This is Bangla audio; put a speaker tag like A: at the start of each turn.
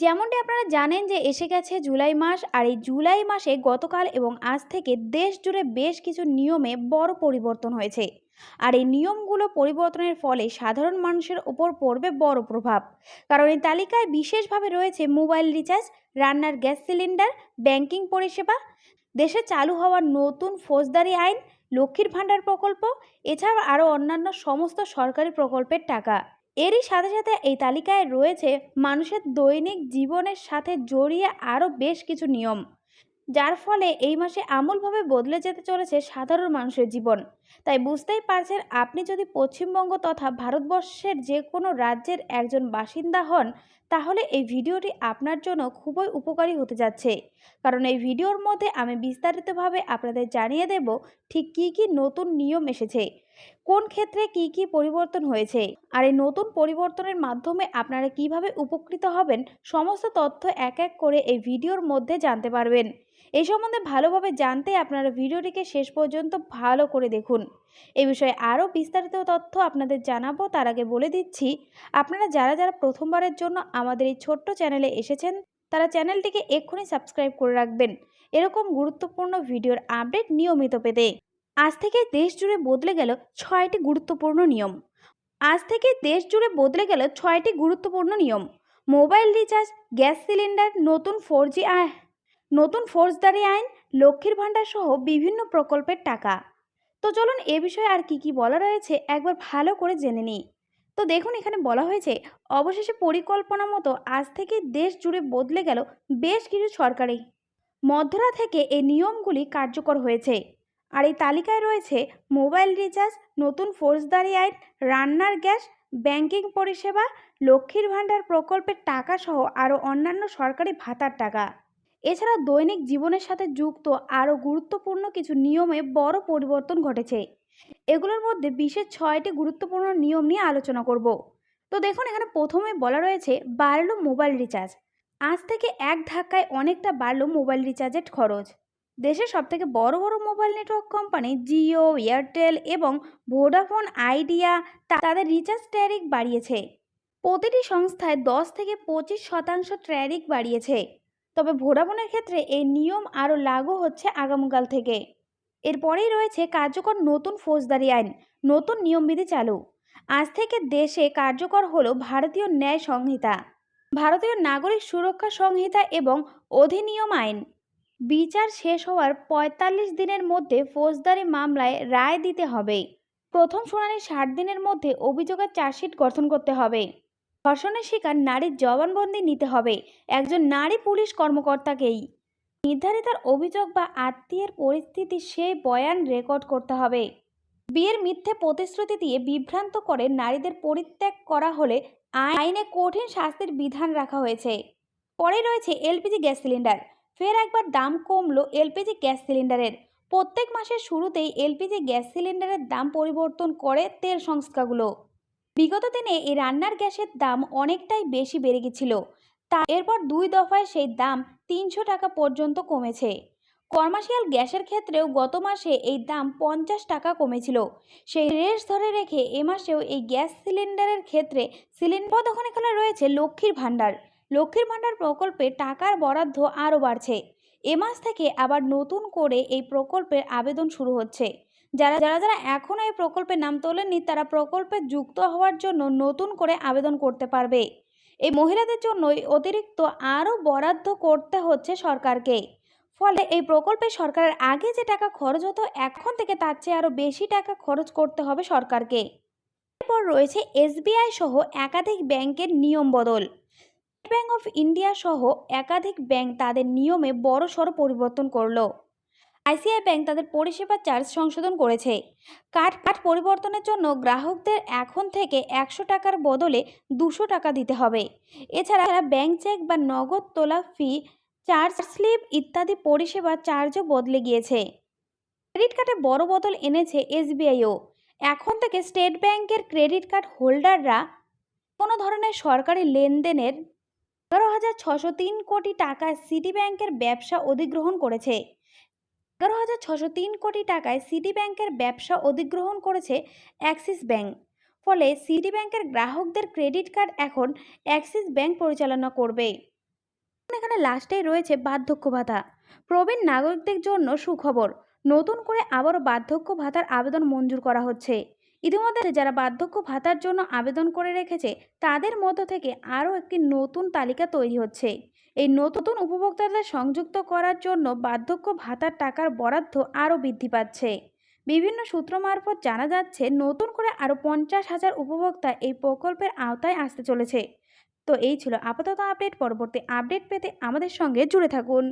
A: যেমনটি আপনারা জানেন যে এসে গেছে জুলাই মাস, আর এই জুলাই মাসে গতকাল এবং আজ থেকে দেশ জুড়ে বেশ কিছু নিয়মে বড় পরিবর্তন হয়েছে। আর এই নিয়মগুলো পরিবর্তনের ফলে সাধারণ মানুষের ওপর পড়বে বড় প্রভাব। কারণ এই তালিকায় বিশেষভাবে রয়েছে মোবাইল রিচার্জ, রান্নার গ্যাস সিলিন্ডার, ব্যাংকিং পরিষেবা, দেশে চালু হওয়া নতুন ফৌজদারি আইন, লক্ষ্মীর ভাণ্ডার প্রকল্প, এছাড়াও আরও অন্যান্য সমস্ত সরকারি প্রকল্পের টাকা। এরই সাথে সাথে এই তালিকায় রয়েছে মানুষের দৈনিক জীবনের সাথে জড়িয়ে আরও বেশ কিছু নিয়ম, যার ফলে এই মাসে আমূলভাবে বদলে যেতে চলেছে সাধারণ মানুষের জীবন। তাই বুঝতেই পারছেন, আপনি যদি পশ্চিমবঙ্গ তথা ভারতবর্ষের যে কোনো রাজ্যের একজন বাসিন্দা হন, তাহলে এই ভিডিওটি আপনার জন্য খুবই উপকারী হতে যাচ্ছে। কারণ এই ভিডিওর মধ্যে আমি বিস্তারিতভাবে আপনাদের জানিয়ে দেব ঠিক কী কী নতুন নিয়ম এসেছে, কোন ক্ষেত্রে কি কি পরিবর্তন হয়েছে, আর এই নতুন পরিবর্তনের মাধ্যমে আপনারা কিভাবে উপকৃত হবেন, সমস্ত তথ্য এক এক করে এই ভিডিওর মধ্যে জানতে পারবেন। এই সম্বন্ধে ভালোভাবে জানতে আপনারা ভিডিওটিকে শেষ পর্যন্ত ভালো করে দেখুন। এই বিষয়ে আরও বিস্তারিত তথ্য আপনাদের জানাবো, তার আগে বলে দিচ্ছি, আপনারা যারা যারা প্রথমবারের জন্য আমাদের এই ছোট্ট চ্যানেলে এসেছেন, তারা চ্যানেলটিকে এক্ষুনি সাবস্ক্রাইব করে রাখবেন এরকম গুরুত্বপূর্ণ ভিডিওর আপডেট নিয়মিত পেতে। আজ থেকে দেশ জুড়ে বদলে গেল ৬টি গুরুত্বপূর্ণ নিয়ম। আজ থেকে দেশ জুড়ে বদলে গেল ৬টি গুরুত্বপূর্ণ নিয়ম। মোবাইল রিচার্জ, গ্যাস সিলিন্ডার, নতুন ফৌজদারি আইন, লক্ষ্মীর ভাণ্ডার সহ বিভিন্ন প্রকল্পের টাকা। তো চলুন এ বিষয়ে আর কি কি বলা রয়েছে একবার ভালো করে জেনে নিই। তো দেখুন, এখানে বলা হয়েছে, অবশেষে পরিকল্পনা মতো আজ থেকে দেশ জুড়ে বদলে গেল বেশ কিছু সরকারি মধ্যরা থেকে এই নিয়মগুলি কার্যকর হয়েছে। আর এই তালিকায় রয়েছে মোবাইল রিচার্জ, নতুন ফৌজদারি আইন, রান্নার গ্যাস, ব্যাংকিং পরিষেবা, লক্ষ্মীর ভাণ্ডার প্রকল্পের টাকা সহ আরও অন্যান্য সরকারি ভাতার টাকা। এছাড়া দৈনিক জীবনের সাথে যুক্ত আরও গুরুত্বপূর্ণ কিছু নিয়মে বড় পরিবর্তন ঘটেছে। এগুলোর মধ্যে বিশেষ 6টি গুরুত্বপূর্ণ নিয়ম নিয়ে আলোচনা করব। তো দেখুন, এখানে প্রথমে বলা রয়েছে বাড়ল মোবাইল রিচার্জ। আজ থেকে এক ধাক্কায় অনেকটা বাড়ল মোবাইল রিচার্জের খরচ। দেশের সবথেকে বড় বড় mobile network company Jio, Airtel এবং ভোডাফোন আইডিয়া তাদের রিচার্জ ট্যারিফ বাড়িয়েছে। প্রতিটি সংস্থায় 10 থেকে 25% ট্যারিফ বাড়িয়েছে। তবে ভোডাফোনের ক্ষেত্রে এই নিয়ম আরও লাগু হচ্ছে আগামীকাল থেকে। এরপরেই রয়েছে কার্যকর নতুন ফৌজদারি আইন, নতুন নিয়মবিধি চালু। আজ থেকে দেশে কার্যকর হলো ভারতীয় ন্যায় সংহিতা, ভারতীয় নাগরিক সুরক্ষা সংহিতা এবং অধিনিয়ম আইন। বিচার শেষ হওয়ার ৪৫ দিনের মধ্যে ফৌজদারি মামলায় রায় দিতে হবে। প্রথম শুনানির ৬০ দিনের মধ্যে অভিযোগের চার্জশিট গঠন করতে হবে। ধর্ষণের শিকার নারীর জবানবন্দি নিতে হবে একজন নারী পুলিশ কর্মকর্তাকেই। নির্ধারিতার অভিযোগ বা আত্মীয়ের পরিস্থিতি সেই বয়ান রেকর্ড করতে হবে। বিয়ের মিথ্যে প্রতিশ্রুতি দিয়ে বিভ্রান্ত করে নারীদের পরিত্যাগ করা হলে আইনে কঠিন শাস্তির বিধান রাখা হয়েছে। পরে রয়েছে এলপিজি গ্যাস সিলিন্ডার। ফের একবার দাম কমলো এলপিজি গ্যাস সিলিন্ডারের। প্রত্যেক মাসের শুরুতেই এলপিজি গ্যাস সিলিন্ডারের দাম পরিবর্তন করে তেল সংস্থাগুলো। বিগত দিনে এই রান্নার গ্যাসের দাম অনেকটাই বেশি বেড়ে গেছিল। এরপর 2 দফায় সেই দাম 300 টাকা পর্যন্ত কমেছে। কমার্শিয়াল গ্যাসের ক্ষেত্রেও গত মাসে এই দাম 50 টাকা কমেছিল। সেই রেশ ধরে রেখে এ মাসেও এই গ্যাস সিলিন্ডারের ক্ষেত্রে সিলিন্ডার দোকানে খোলা রয়েছে লক্ষ্মীর ভাণ্ডার। লক্ষ্মীর ভাণ্ডার প্রকল্পে টাকার বরাদ্দ আরও বাড়ছে। এ মাস থেকে আবার নতুন করে এই প্রকল্পের আবেদন শুরু হচ্ছে। যারা যারা এখনও এই প্রকল্পে নাম তোলেননি, তারা প্রকল্পে যুক্ত হওয়ার জন্য নতুন করে আবেদন করতে পারবে। এই মহিলাদের জন্যই অতিরিক্ত আরও বরাদ্দ করতে হচ্ছে সরকারকে। ফলে এই প্রকল্পে সরকারের আগে যে টাকা খরচ হতো, এখন থেকে তার চেয়ে আরও বেশি টাকা খরচ করতে হবে সরকারকে। এরপর রয়েছে এসবিআই সহ একাধিক ব্যাংকের নিয়ম বদল। স্টেট ব্যাংক অফ ইন্ডিয়া সহ একাধিক ব্যাংক তাদের নিয়মে বড়সড় পরিবর্তন করলো। আইসিআই ব্যাংক তাদের পরিষেবা চার্জ সংশোধন করেছে। কার্ড পরিবর্তনের জন্য গ্রাহকদের এখন থেকে 100 টাকার বদলে 200 টাকা দিতে হবে। এছাড়া ব্যাংক চেক বা নগদ তোলা ফি, চার্জ স্লিপ ইত্যাদি পরিষেবা চার্জও বদলে গিয়েছে। ক্রেডিট কার্ডে বড় বদল এনেছে এসবিআইও। এখন থেকে স্টেট ব্যাংকের ক্রেডিট কার্ড হোল্ডাররা কোনো ধরনের সরকারি লেনদেনের 11,603 কোটি টাকায় সিটি ব্যাংকের ব্যবসা অধিগ্রহণ করেছে। 11,603 কোটি টাকায় সিটি ব্যাংকের ব্যবসা অধিগ্রহণ করেছে অ্যাক্সিস ব্যাংক। ফলে সিটি ব্যাংকের গ্রাহকদের ক্রেডিট কার্ড এখন অ্যাক্সিস ব্যাংক পরিচালনা করবে। এখানে লাস্টেই রয়েছে বার্ধক্য ভাতা। প্রবীণ নাগরিকদের জন্য সুখবর, নতুন করে আবারও বার্ধক্য ভাতার আবেদন মঞ্জুর করা হচ্ছে। ইতিমধ্যে যারা বার্ধক্য ভাতার জন্য আবেদন করে রেখেছে তাদের মধ্য থেকে আরও একটি নতুন তালিকা তৈরি হচ্ছে। এই নতুন উপভোক্তাদের সংযুক্ত করার জন্য বার্ধক্য ভাতার টাকার বরাদ্দ আরও বৃদ্ধি পাচ্ছে। বিভিন্ন সূত্র মারফত জানা যাচ্ছে নতুন করে আরও 50,000 উপভোক্তা এই প্রকল্পের আওতায় আসতে চলেছে। তো এই ছিল আপাতত আপডেট। পরবর্তী আপডেট পেতে আমাদের সঙ্গে জুড়ে থাকুন।